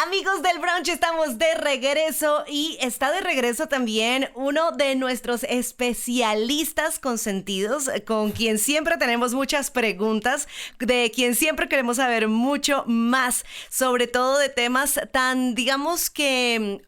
Amigos del brunch, estamos de regreso y está de regreso también uno de nuestros especialistas consentidos, con quien siempre tenemos muchas preguntas, de quien siempre queremos saber mucho más, sobre todo de temas tan, digamos que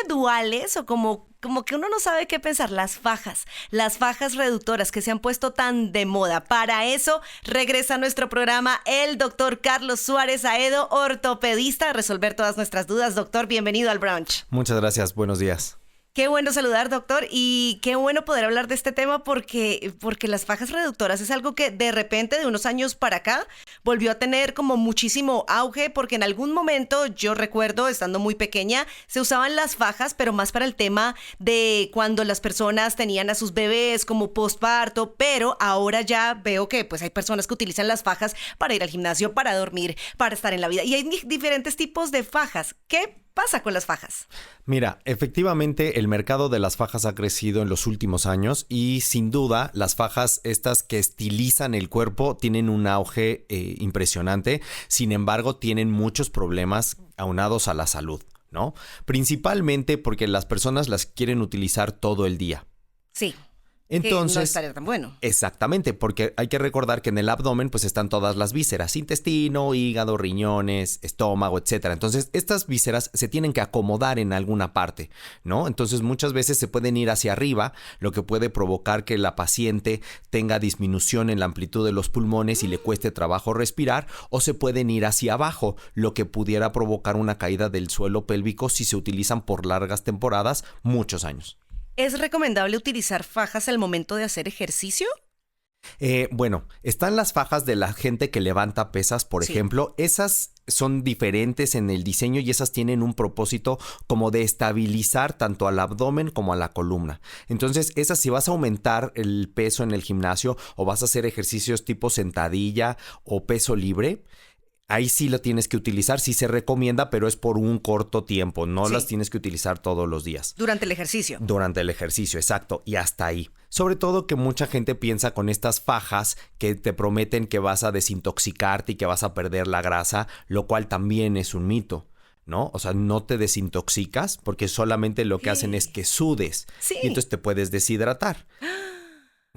duales o como que uno no sabe qué pensar, las fajas reductoras que se han puesto tan de moda. Para eso regresa a nuestro programa el doctor Carlos Suárez Aedo, ortopedista, a resolver todas nuestras dudas. Doctor, bienvenido al brunch. Muchas gracias, buenos días. Qué bueno saludar, doctor, y qué bueno poder hablar de este tema porque las fajas reductoras es algo que de repente, de unos años para acá, volvió a tener como muchísimo auge, porque en algún momento, yo recuerdo, estando muy pequeña, se usaban las fajas, pero más para el tema de cuando las personas tenían a sus bebés como posparto, pero ahora ya veo que pues hay personas que utilizan las fajas para ir al gimnasio, para dormir, para estar en la vida, y hay diferentes tipos de fajas. ¿Qué pasa con las fajas? Mira, efectivamente el mercado de las fajas ha crecido en los últimos años y sin duda las fajas estas que estilizan el cuerpo tienen un auge impresionante. Sin embargo, tienen muchos problemas aunados a la salud, ¿no? Principalmente porque las personas las quieren utilizar todo el día. Sí. Entonces, que no estaría tan bueno. Exactamente, porque hay que recordar que en el abdomen pues están todas las vísceras, intestino, hígado, riñones, estómago, etcétera. Entonces, estas vísceras se tienen que acomodar en alguna parte, ¿no? Entonces, muchas veces se pueden ir hacia arriba, lo que puede provocar que la paciente tenga disminución en la amplitud de los pulmones y le cueste trabajo respirar, o se pueden ir hacia abajo, lo que pudiera provocar una caída del suelo pélvico si se utilizan por largas temporadas, muchos años. ¿Es recomendable utilizar fajas al momento de hacer ejercicio? Bueno, están las fajas de la gente que levanta pesas, por ejemplo. Esas son diferentes en el diseño y esas tienen un propósito como de estabilizar tanto al abdomen como a la columna. Entonces, esas si vas a aumentar el peso en el gimnasio o vas a hacer ejercicios tipo sentadilla o peso libre, ahí sí lo tienes que utilizar, sí se recomienda, pero es por un corto tiempo, no las tienes que utilizar todos los días. Durante el ejercicio. Durante el ejercicio, exacto, y hasta ahí. Sobre todo que mucha gente piensa con estas fajas que te prometen que vas a desintoxicarte y que vas a perder la grasa, lo cual también es un mito, ¿no? O sea, no te desintoxicas porque solamente lo que hacen es que sudes y entonces te puedes deshidratar.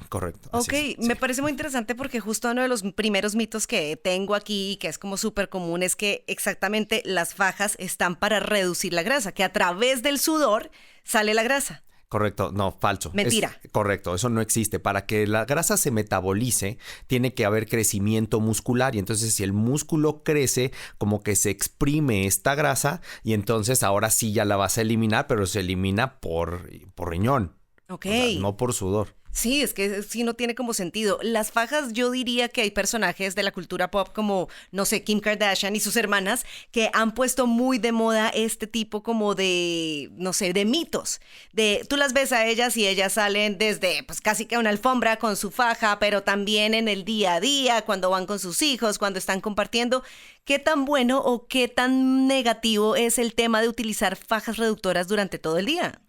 Correcto. Ok, me parece muy interesante porque justo uno de los primeros mitos que tengo aquí, que es como súper común, es que exactamente las fajas están para reducir la grasa, que a través del sudor sale la grasa. Correcto, no, falso. Mentira. Correcto, eso no existe. Para que la grasa se metabolice, tiene que haber crecimiento muscular y entonces si el músculo crece, como que se exprime esta grasa y entonces ahora sí ya la vas a eliminar, pero se elimina por riñón. Ok. O sea, no por sudor. Sí, es que sí no tiene como sentido. Las fajas, yo diría que hay personajes de la cultura pop como, no sé, Kim Kardashian y sus hermanas que han puesto muy de moda este tipo como de, no sé, de mitos. Tú las ves a ellas y ellas salen desde pues casi que una alfombra con su faja, pero también en el día a día, cuando van con sus hijos, cuando están compartiendo. ¿Qué tan bueno o qué tan negativo es el tema de utilizar fajas reductoras durante todo el día?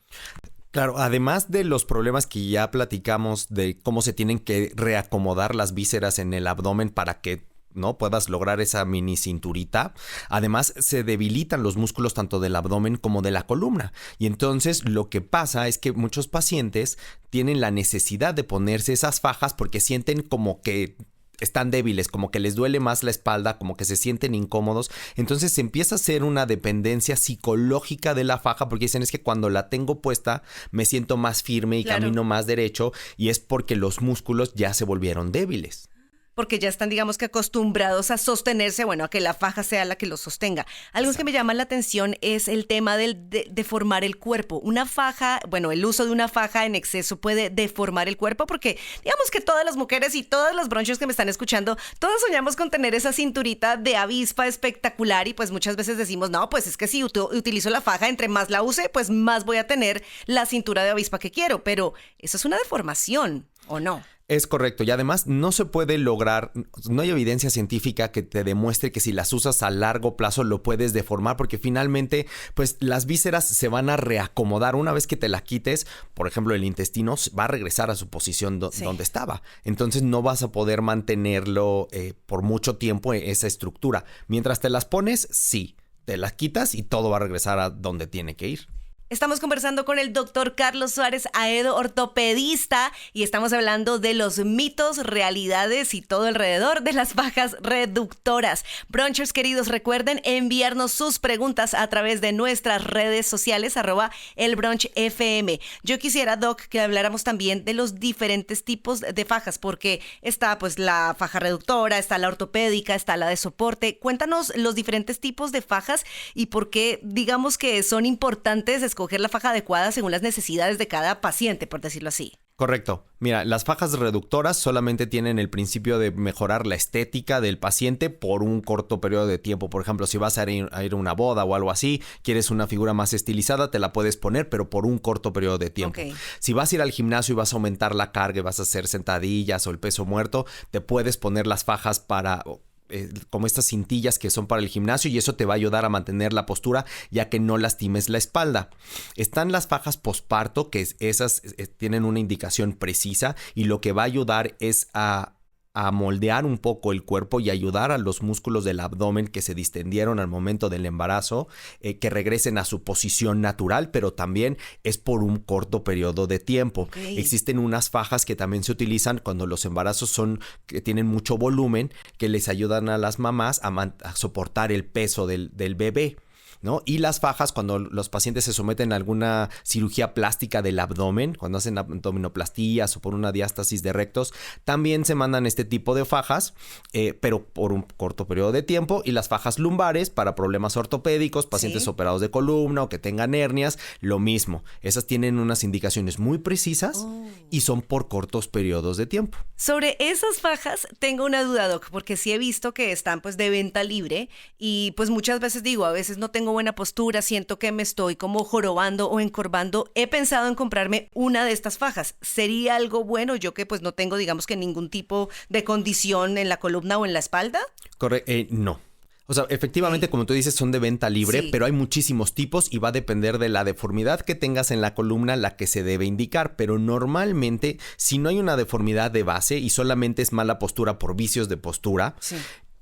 Claro, además de los problemas que ya platicamos de cómo se tienen que reacomodar las vísceras en el abdomen para que no puedas lograr esa mini cinturita, además se debilitan los músculos tanto del abdomen como de la columna. Y entonces lo que pasa es que muchos pacientes tienen la necesidad de ponerse esas fajas porque sienten como que están débiles, como que les duele más la espalda, como que se sienten incómodos. Entonces se empieza a hacer una dependencia psicológica de la faja porque dicen es que cuando la tengo puesta me siento más firme y camino más derecho y es porque los músculos ya se volvieron débiles. Porque ya están, digamos que acostumbrados a sostenerse, bueno, a que la faja sea la que los sostenga. Algo que me llama la atención es el tema de deformar el cuerpo. Una faja, bueno, el uso de una faja en exceso puede deformar el cuerpo porque digamos que todas las mujeres y todas las bronchos que me están escuchando, todas soñamos con tener esa cinturita de avispa espectacular y pues muchas veces decimos, no, pues es que si utilizo la faja, entre más la use, pues más voy a tener la cintura de avispa que quiero. Pero eso es una deformación, ¿o no? Es correcto y además no se puede lograr, no hay evidencia científica que te demuestre que si las usas a largo plazo lo puedes deformar porque finalmente pues las vísceras se van a reacomodar una vez que te la quites, por ejemplo el intestino va a regresar a su posición donde estaba, entonces no vas a poder mantenerlo por mucho tiempo esa estructura, mientras te las pones sí. te las quitas y todo va a regresar a donde tiene que ir. Estamos conversando con el doctor Carlos Suárez Aedo, ortopedista, y estamos hablando de los mitos, realidades y todo alrededor de las fajas reductoras. Brunchers queridos, recuerden enviarnos sus preguntas a través de nuestras redes sociales, @elbrunchfm. Yo quisiera, Doc, que habláramos también de los diferentes tipos de fajas, porque está pues la faja reductora, está la ortopédica, está la de soporte. Cuéntanos los diferentes tipos de fajas y por qué digamos que son importantes escoger la faja adecuada según las necesidades de cada paciente, por decirlo así. Correcto. Mira, las fajas reductoras solamente tienen el principio de mejorar la estética del paciente por un corto periodo de tiempo. Por ejemplo, si vas a ir a una boda o algo así, quieres una figura más estilizada, te la puedes poner, pero por un corto periodo de tiempo. Okay. Si vas a ir al gimnasio y vas a aumentar la carga y vas a hacer sentadillas o el peso muerto, te puedes poner las fajas para... como estas cintillas que son para el gimnasio, y eso te va a ayudar a mantener la postura ya que no lastimes la espalda. Están las fajas posparto, que esas tienen una indicación precisa y lo que va a ayudar es a moldear un poco el cuerpo y ayudar a los músculos del abdomen que se distendieron al momento del embarazo, que regresen a su posición natural, pero también es por un corto periodo de tiempo. Okay. Existen unas fajas que también se utilizan cuando los embarazos que tienen mucho volumen, que les ayudan a las mamás a soportar el peso del bebé, ¿no? Y las fajas cuando los pacientes se someten a alguna cirugía plástica del abdomen, cuando hacen abdominoplastías o por una diástasis de rectos, también se mandan este tipo de fajas, pero por un corto periodo de tiempo. Y las fajas lumbares para problemas ortopédicos, pacientes operados de columna o que tengan hernias, lo mismo. Esas tienen unas indicaciones muy precisas y son por cortos periodos de tiempo. Sobre esas fajas tengo una duda, Doc, porque sí he visto que están pues de venta libre y pues muchas veces digo, a veces no tengo buena postura, siento que me estoy como jorobando o encorvando. He pensado en comprarme una de estas fajas. ¿Sería algo bueno yo que pues no tengo digamos que ningún tipo de condición en la columna o en la espalda? No. O sea, efectivamente, como tú dices, son de venta libre, pero hay muchísimos tipos y va a depender de la deformidad que tengas en la columna la que se debe indicar. Pero normalmente, si no hay una deformidad de base y solamente es mala postura por vicios de postura,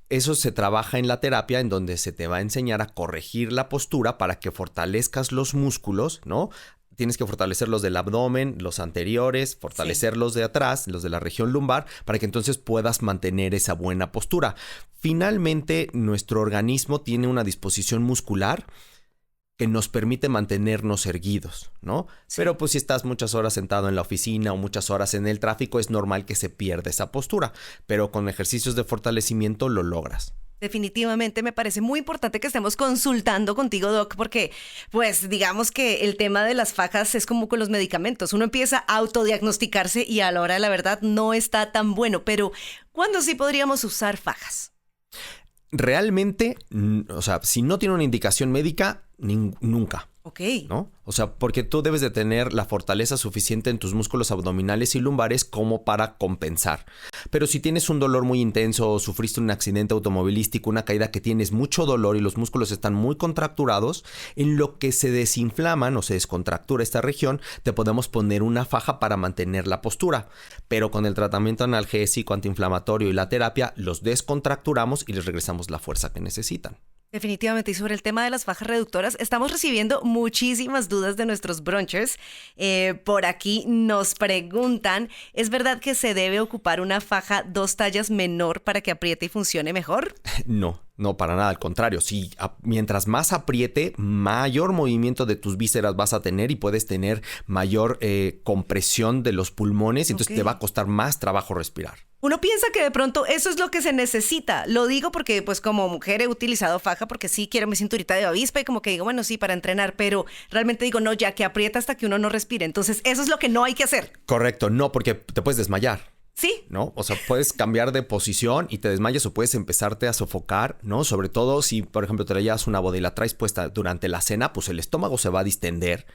eso se trabaja en la terapia, en donde se te va a enseñar a corregir la postura para que fortalezcas los músculos, ¿no? Tienes que fortalecer los del abdomen, los anteriores, fortalecer los de atrás, los de la región lumbar, para que entonces puedas mantener esa buena postura. Finalmente, nuestro organismo tiene una disposición muscular que nos permite mantenernos erguidos, ¿no? Pero pues si estás muchas horas sentado en la oficina o muchas horas en el tráfico, es normal que se pierda esa postura, pero con ejercicios de fortalecimiento lo logras. Definitivamente me parece muy importante que estemos consultando contigo, Doc, porque pues digamos que el tema de las fajas es como con los medicamentos. Uno empieza a autodiagnosticarse y a la hora de la verdad no está tan bueno, pero ¿cuándo sí podríamos usar fajas? Realmente, o sea, si no tiene una indicación médica, nunca. Ok. ¿No? O sea, porque tú debes de tener la fortaleza suficiente en tus músculos abdominales y lumbares como para compensar. Pero si tienes un dolor muy intenso o sufriste un accidente automovilístico, una caída que tienes mucho dolor y los músculos están muy contracturados, en lo que se desinflaman o se descontractura esta región, te podemos poner una faja para mantener la postura. Pero con el tratamiento analgésico, antiinflamatorio y la terapia, los descontracturamos y les regresamos la fuerza que necesitan. Definitivamente, y sobre el tema de las fajas reductoras, estamos recibiendo muchísimas dudas de nuestros brunchers. Por aquí nos preguntan, ¿es verdad que se debe ocupar una faja 2 tallas menor para que apriete y funcione mejor? No, para nada, al contrario. Mientras más apriete, mayor movimiento de tus vísceras vas a tener y puedes tener mayor compresión de los pulmones, entonces te va a costar más trabajo respirar. Uno piensa que de pronto eso es lo que se necesita. Lo digo porque pues como mujer he utilizado faja porque sí quiero mi cinturita de avispa y como que digo, bueno, sí, para entrenar, pero realmente digo, no, ya que aprieta hasta que uno no respire. Entonces eso es lo que no hay que hacer. Correcto, no, porque te puedes desmayar. Sí. ¿No? O sea, puedes cambiar de posición y te desmayas o puedes empezarte a sofocar, ¿no? Sobre todo si, por ejemplo, te la llevas una boda y la traes puesta durante la cena, pues el estómago se va a distender,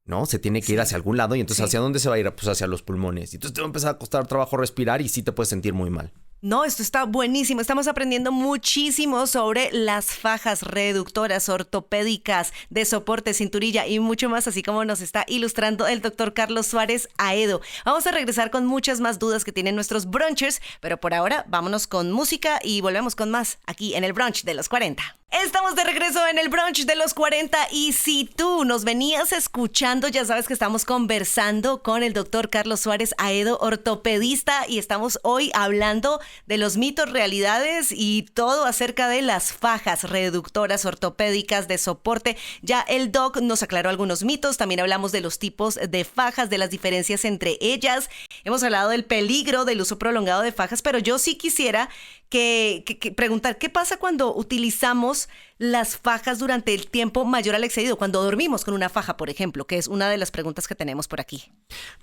¿no? Se tiene que ir hacia algún lado y entonces ¿hacia dónde se va a ir? Pues hacia los pulmones. Y entonces te va a empezar a costar trabajo respirar y sí te puedes sentir muy mal. No, esto está buenísimo. Estamos aprendiendo muchísimo sobre las fajas reductoras ortopédicas de soporte, cinturilla y mucho más, así como nos está ilustrando el doctor Carlos Suárez Aedo. Vamos a regresar con muchas más dudas que tienen nuestros brunchers, pero por ahora vámonos con música y volvemos con más aquí en el brunch de los 40. Estamos de regreso en el brunch de los 40 y si tú nos venías escuchando, ya sabes que estamos conversando con el doctor Carlos Suárez Aedo, ortopedista, y estamos hoy hablando de los mitos, realidades y todo acerca de las fajas reductoras ortopédicas de soporte. Ya el doc nos aclaró algunos mitos, también hablamos de los tipos de fajas, de las diferencias entre ellas. Hemos hablado del peligro del uso prolongado de fajas, pero yo sí quisiera que preguntar, ¿qué pasa cuando utilizamos las fajas durante el tiempo mayor al excedido? Cuando dormimos con una faja, por ejemplo, que es una de las preguntas que tenemos por aquí.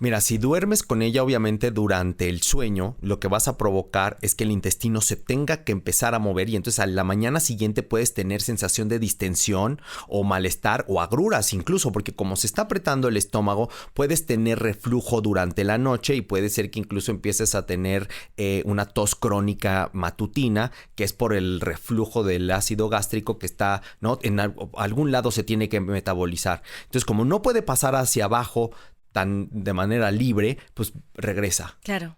Mira, si duermes con ella, obviamente durante el sueño, lo que vas a provocar es que el intestino se tenga que empezar a mover y entonces a la mañana siguiente puedes tener sensación de distensión o malestar o agruras incluso, porque como se está apretando el estómago, puedes tener reflujo durante la noche y puede ser que incluso empieces a tener una tos crónica matutina, que es por el reflujo del ácido gástrico que está, ¿no? En algún lado se tiene que metabolizar. Entonces, como no puede pasar hacia abajo tan de manera libre, pues regresa. Claro.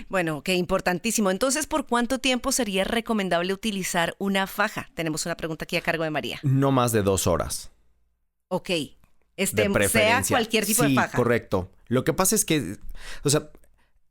Bueno, qué importantísimo. Entonces, ¿por cuánto tiempo sería recomendable utilizar una faja? Tenemos una pregunta aquí a cargo de María. No más de 2 horas. Ok. De preferencia. Sea cualquier tipo de faja. Sí, correcto. Lo que pasa es que, o sea,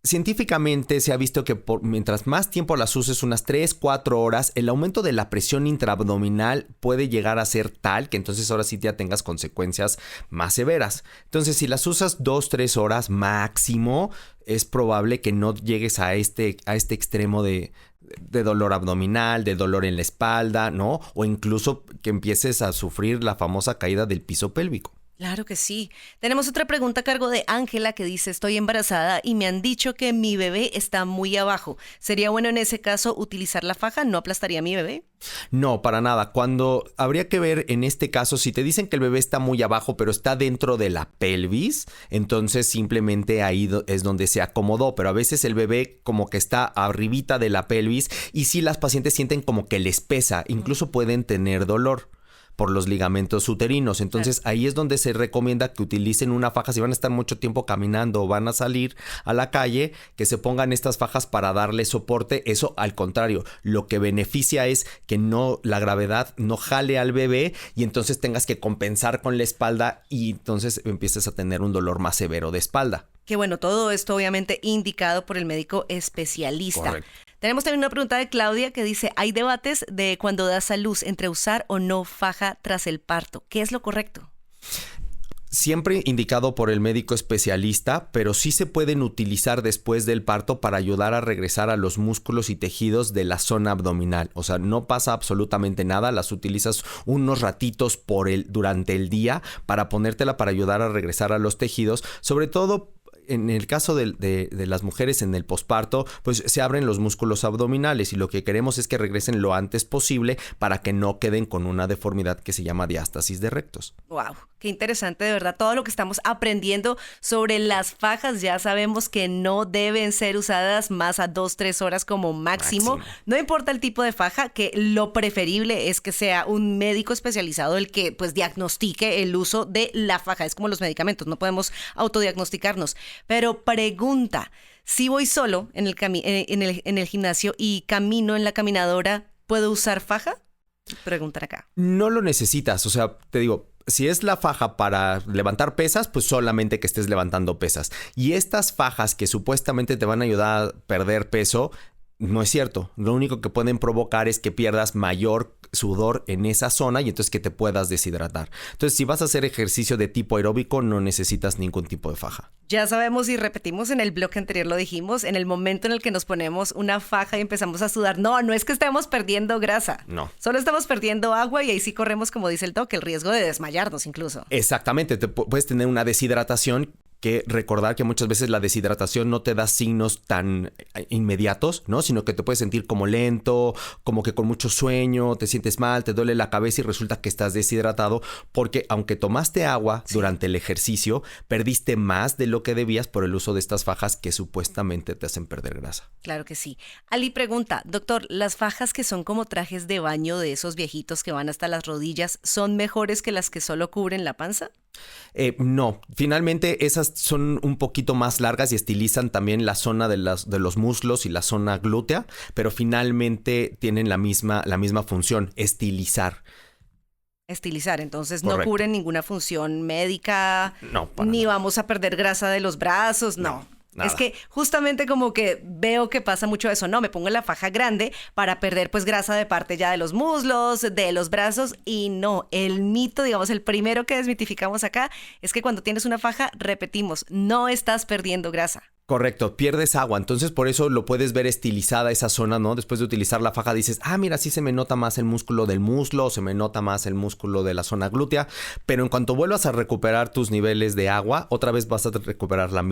científicamente se ha visto que mientras más tiempo las uses, unas 3-4 horas, el aumento de la presión intraabdominal puede llegar a ser tal que entonces ahora sí ya tengas consecuencias más severas. Entonces, si las usas 2-3 horas máximo, es probable que no llegues a este extremo de dolor abdominal, de dolor en la espalda, ¿no? O incluso que empieces a sufrir la famosa caída del piso pélvico. Claro que sí. Tenemos otra pregunta a cargo de Ángela que dice, estoy embarazada y me han dicho que mi bebé está muy abajo. ¿Sería bueno en ese caso utilizar la faja? ¿No aplastaría a mi bebé? No, para nada. Cuando habría que ver en este caso, si te dicen que el bebé está muy abajo, pero está dentro de la pelvis, entonces simplemente ahí es donde se acomodó. Pero a veces el bebé como que está arribita de la pelvis y sí las pacientes sienten como que les pesa, incluso pueden tener dolor por los ligamentos uterinos. Entonces ahí es donde se recomienda que utilicen una faja. Si van a estar mucho tiempo caminando o van a salir a la calle, que se pongan estas fajas para darle soporte. Eso al contrario, lo que beneficia es que la gravedad no jale al bebé y entonces tengas que compensar con la espalda y entonces empieces a tener un dolor más severo de espalda. Que bueno, todo esto obviamente indicado por el médico especialista. Correcto. Tenemos también una pregunta de Claudia que dice, hay debates de cuando das a luz entre usar o no faja tras el parto. ¿Qué es lo correcto? Siempre indicado por el médico especialista, pero sí se pueden utilizar después del parto para ayudar a regresar a los músculos y tejidos de la zona abdominal. O sea, no pasa absolutamente nada, las utilizas unos ratitos durante el día para ponértela para ayudar a regresar a los tejidos, sobre todo en el caso de las mujeres en el posparto, pues se abren los músculos abdominales y lo que queremos es que regresen lo antes posible para que no queden con una deformidad que se llama diástasis de rectos. Wow, qué interesante, de verdad, todo lo que estamos aprendiendo sobre las fajas. Ya sabemos que no deben ser usadas más a 2-3 horas como máximo. No importa el tipo de faja, que lo preferible es que sea un médico especializado el que pues diagnostique el uso de la faja. Es como los medicamentos, no podemos autodiagnosticarnos. Pero pregunta, si voy solo en el gimnasio y camino en la caminadora, ¿puedo usar faja? Preguntan acá. No lo necesitas, o sea, te digo, si es la faja para levantar pesas, pues solamente que estés levantando pesas. Y estas fajas que supuestamente te van a ayudar a perder peso, no es cierto. Lo único que pueden provocar es que pierdas mayor sudor en esa zona y entonces que te puedas deshidratar. Entonces, si vas a hacer ejercicio de tipo aeróbico, no necesitas ningún tipo de faja. Ya sabemos y repetimos, en el bloque anterior lo dijimos, en el momento en el que nos ponemos una faja y empezamos a sudar, no es que estemos perdiendo grasa. No. Solo estamos perdiendo agua y ahí sí corremos, como dice el doc, el riesgo de desmayarnos incluso. Exactamente, puedes tener una deshidratación, que recordar que muchas veces la deshidratación no te da signos tan inmediatos, ¿no? Sino que te puedes sentir como lento, como que con mucho sueño, te sientes mal, te duele la cabeza y resulta que estás deshidratado porque aunque tomaste agua durante el ejercicio, perdiste más de lo que debías por el uso de estas fajas que supuestamente te hacen perder grasa. Claro que sí. Ali pregunta, doctor, ¿las fajas que son como trajes de baño de esos viejitos que van hasta las rodillas son mejores que las que solo cubren la panza? No, finalmente esas son un poquito más largas y estilizan también la zona de los muslos y la zona glútea, pero finalmente tienen la misma función, estilizar. Estilizar, entonces no Correcto. cubren ninguna función médica, No, para ni nada. vamos a perder grasa de los brazos, no. Nada. Es que justamente como que veo que pasa mucho eso, no, me pongo la faja grande para perder pues grasa de parte ya de los muslos, de los brazos y no, el mito, digamos, el primero que desmitificamos acá es que cuando tienes una faja, repetimos, no estás perdiendo grasa. Correcto, pierdes agua, entonces por eso lo puedes ver estilizada esa zona, ¿no? Después de utilizar la faja dices, mira, sí se me nota más el músculo del muslo, o se me nota más el músculo de la zona glútea, pero en cuanto vuelvas a recuperar tus niveles de agua, otra vez vas a recuperar la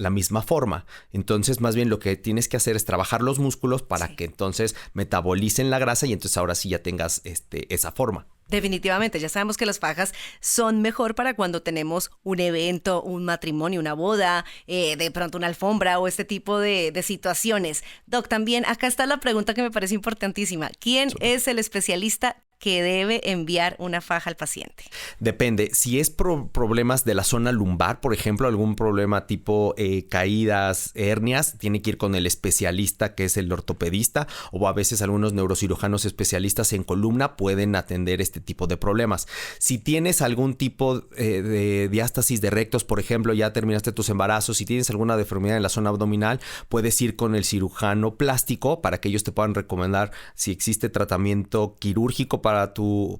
misma forma. Entonces, más bien lo que tienes que hacer es trabajar los músculos para que entonces metabolicen la grasa y entonces ahora sí ya tengas esa forma. Definitivamente, ya sabemos que las fajas son mejor para cuando tenemos un evento, un matrimonio, una boda, de pronto una alfombra o este tipo de situaciones. Doc, también acá está la pregunta que me parece importantísima. ¿Quién es el especialista que debe enviar una faja al paciente? Depende. Si es problemas de la zona lumbar, por ejemplo, algún problema tipo caídas, hernias, tiene que ir con el especialista que es el ortopedista, o a veces algunos neurocirujanos especialistas en columna pueden atender este tipo de problemas. Si tienes algún tipo de diástasis de rectos, por ejemplo, ya terminaste tus embarazos, si tienes alguna deformidad en la zona abdominal, puedes ir con el cirujano plástico para que ellos te puedan recomendar si existe tratamiento quirúrgico para tu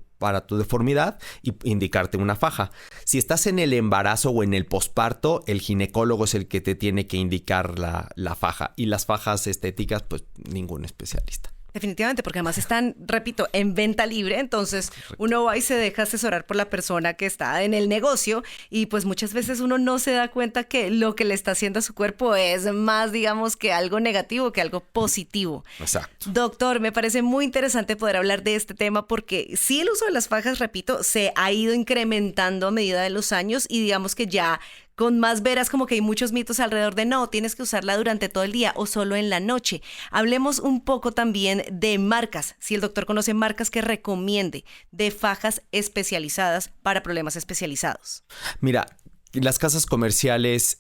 deformidad y indicarte una faja. Si estás en el embarazo o en el posparto, el ginecólogo es el que te tiene que indicar la faja. Y las fajas estéticas, pues ningún especialista. Definitivamente, porque además están, repito, en venta libre, entonces uno va y se deja asesorar por la persona que está en el negocio y pues muchas veces uno no se da cuenta que lo que le está haciendo a su cuerpo es más, digamos, que algo negativo que algo positivo. Exacto. Doctor, me parece muy interesante poder hablar de este tema porque sí, el uso de las fajas, repito, se ha ido incrementando a medida de los años y digamos que ya con más veras como que hay muchos mitos alrededor de no, tienes que usarla durante todo el día o solo en la noche. Hablemos un poco también de marcas, si el doctor conoce marcas que recomiende de fajas especializadas para problemas especializados. Mira, las casas comerciales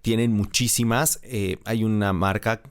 tienen muchísimas. Hay una marca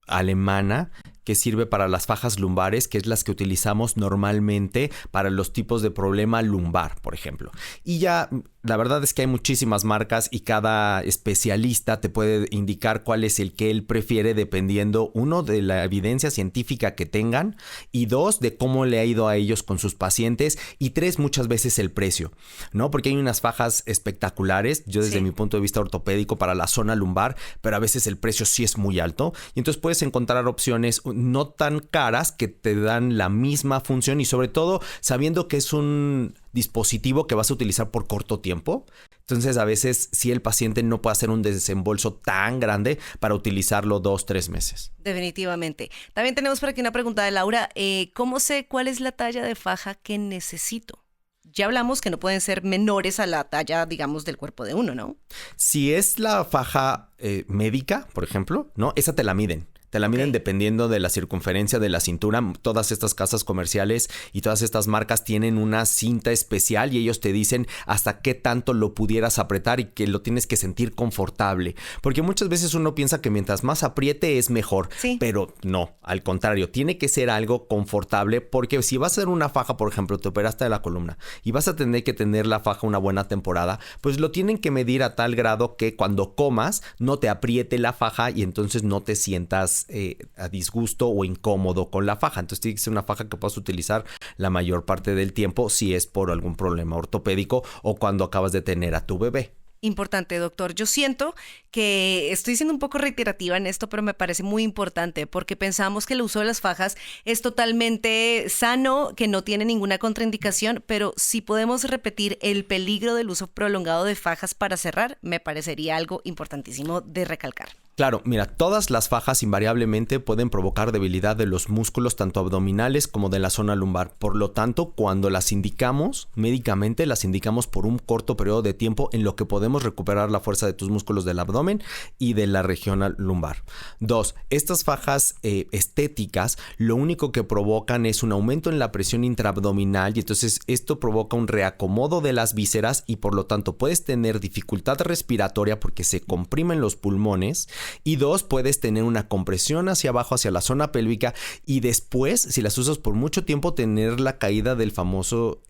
alemana que sirve para las fajas lumbares, que es las que utilizamos normalmente para los tipos de problema lumbar, por ejemplo. Y ya, la verdad es que hay muchísimas marcas y cada especialista te puede indicar cuál es el que él prefiere dependiendo, uno, de la evidencia científica que tengan y dos, de cómo le ha ido a ellos con sus pacientes y tres, muchas veces el precio, ¿no? Porque hay unas fajas espectaculares, yo desde mi punto de vista ortopédico para la zona lumbar, pero a veces el precio sí es muy alto y entonces puedes encontrar opciones no tan caras que te dan la misma función y sobre todo sabiendo que es un dispositivo que vas a utilizar por corto tiempo. Entonces a veces si el paciente no puede hacer un desembolso tan grande para utilizarlo 2-3 meses. Definitivamente. También tenemos por aquí una pregunta de Laura. ¿Cómo sé cuál es la talla de faja que necesito? Ya hablamos que no pueden ser menores a la talla, digamos, del cuerpo de uno, ¿no? Si es la faja médica, por ejemplo, ¿no? Esa te la miden. Te la miden dependiendo de la circunferencia de la cintura. Todas estas casas comerciales y todas estas marcas tienen una cinta especial y ellos te dicen hasta qué tanto lo pudieras apretar y que lo tienes que sentir confortable. Porque muchas veces uno piensa que mientras más apriete es mejor, pero no, al contrario, tiene que ser algo confortable porque si vas a hacer una faja, por ejemplo, te operaste de la columna y vas a tener que tener la faja una buena temporada, pues lo tienen que medir a tal grado que cuando comas no te apriete la faja y entonces no te sientas a disgusto o incómodo con la faja. Entonces tiene que ser una faja que puedas utilizar la mayor parte del tiempo si es por algún problema ortopédico o cuando acabas de tener a tu bebé. Importante, doctor. Yo siento que estoy siendo un poco reiterativa en esto, pero me parece muy importante porque pensamos que el uso de las fajas es totalmente sano, que no tiene ninguna contraindicación, pero si podemos repetir el peligro del uso prolongado de fajas para cerrar, me parecería algo importantísimo de recalcar. Claro, mira, todas las fajas invariablemente pueden provocar debilidad de los músculos tanto abdominales como de la zona lumbar. Por lo tanto, cuando las indicamos médicamente, las indicamos por un corto periodo de tiempo en lo que podemos recuperar la fuerza de tus músculos del abdomen y de la región lumbar. 2. Estas fajas estéticas lo único que provocan es un aumento en la presión intraabdominal y entonces esto provoca un reacomodo de las vísceras y por lo tanto puedes tener dificultad respiratoria porque se comprimen los pulmones. Y 2, puedes tener una compresión hacia abajo, hacia la zona pélvica y después, si las usas por mucho tiempo, tener la caída del famoso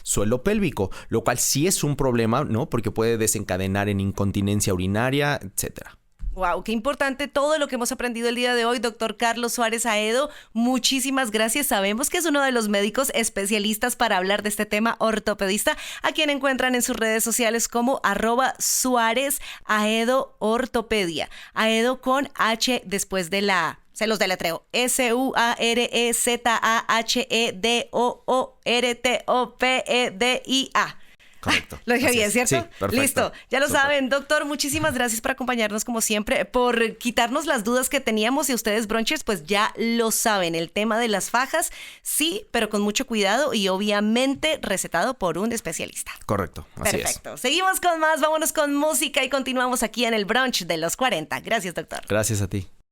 suelo pélvico, lo cual sí es un problema, ¿no? Porque puede desencadenar en incontinencia urinaria, etcétera. Wow, qué importante todo lo que hemos aprendido el día de hoy, doctor Carlos Suárez Aedo. Muchísimas gracias. Sabemos que es uno de los médicos especialistas para hablar de este tema, ortopedista, a quien encuentran en sus redes sociales como @Suárez Aedo Ortopedia. Aedo con H después de la A. Se los deletreo. SUAREZAHEDOORTOPEDIA. Correcto. Lo dije bien, ¿cierto? Sí, perfecto. Listo, ya lo Súper. saben, doctor. Muchísimas gracias por acompañarnos como siempre, por quitarnos las dudas que teníamos y ustedes, brunchers, pues ya lo saben. El tema de las fajas, sí, pero con mucho cuidado y obviamente recetado por un especialista. Correcto, así Perfecto. Seguimos con más, vámonos con música y continuamos aquí en el brunch de los 40. Gracias, doctor. es. Gracias a ti.